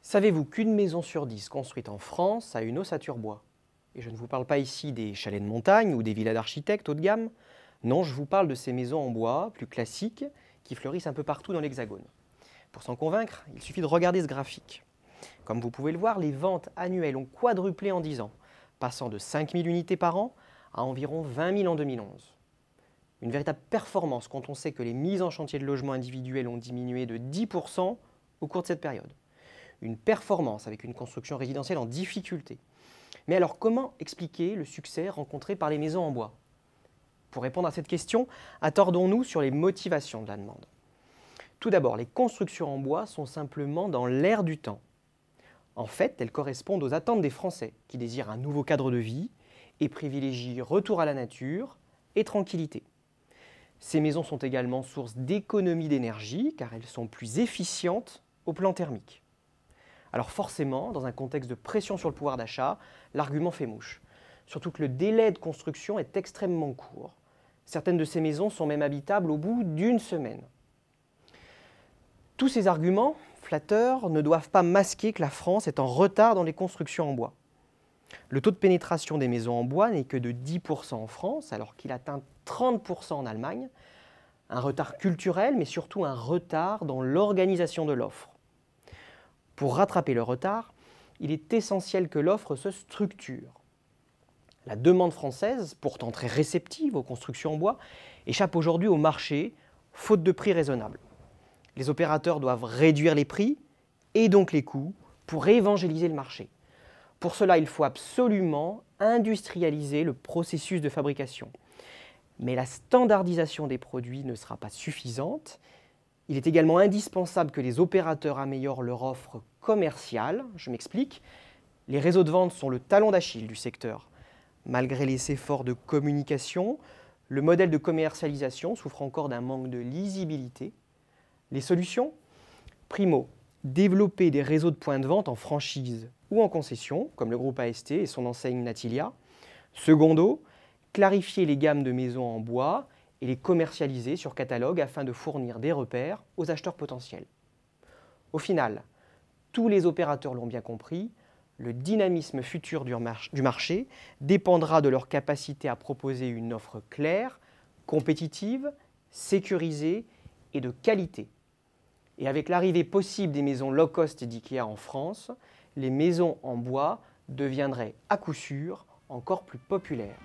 Savez-vous qu'une maison sur 10 construite en France a une ossature bois? Et je ne vous parle pas ici des chalets de montagne ou des villas d'architectes haut de gamme. Non, je vous parle de ces maisons en bois, plus classiques, qui fleurissent un peu partout dans l'Hexagone. Pour s'en convaincre, il suffit de regarder ce graphique. Comme vous pouvez le voir, les ventes annuelles ont quadruplé en 10 ans, passant de 5 000 unités par an à environ 20 000 en 2011. Une véritable performance quand on sait que les mises en chantier de logements individuels ont diminué de 10% au cours de cette période. Une performance avec une construction résidentielle en difficulté. Mais alors comment expliquer le succès rencontré par les maisons en bois? Pour répondre à cette question, attardons-nous sur les motivations de la demande. Tout d'abord, les constructions en bois sont simplement dans l'air du temps. En fait, elles correspondent aux attentes des Français qui désirent un nouveau cadre de vie et privilégient retour à la nature et tranquillité. Ces maisons sont également source d'économie d'énergie car elles sont plus efficientes au plan thermique. Alors forcément, dans un contexte de pression sur le pouvoir d'achat, l'argument fait mouche. Surtout que le délai de construction est extrêmement court. Certaines de ces maisons sont même habitables au bout d'une semaine. Tous ces arguments flatteurs ne doivent pas masquer que la France est en retard dans les constructions en bois. Le taux de pénétration des maisons en bois n'est que de 10% en France, alors qu'il atteint 30% en Allemagne. Un retard culturel, mais surtout un retard dans l'organisation de l'offre. Pour rattraper le retard, il est essentiel que l'offre se structure. La demande française, pourtant très réceptive aux constructions en bois, échappe aujourd'hui au marché, faute de prix raisonnables. Les opérateurs doivent réduire les prix et donc les coûts pour évangéliser le marché. Pour cela, il faut absolument industrialiser le processus de fabrication. Mais la standardisation des produits ne sera pas suffisante. Il est également indispensable que les opérateurs améliorent leur offre commerciale. Je m'explique. Les réseaux de vente sont le talon d'Achille du secteur. Malgré les efforts de communication, le modèle de commercialisation souffre encore d'un manque de lisibilité. Les solutions? Primo, développer des réseaux de points de vente en franchise ou en concession, comme le groupe AST et son enseigne Natilia. Secondo, clarifier les gammes de maisons en bois et les commercialiser sur catalogue afin de fournir des repères aux acheteurs potentiels. Au final, tous les opérateurs l'ont bien compris, le dynamisme futur du marché dépendra de leur capacité à proposer une offre claire, compétitive, sécurisée et de qualité. Et avec l'arrivée possible des maisons low-cost d'IKEA en France, les maisons en bois deviendraient à coup sûr encore plus populaires.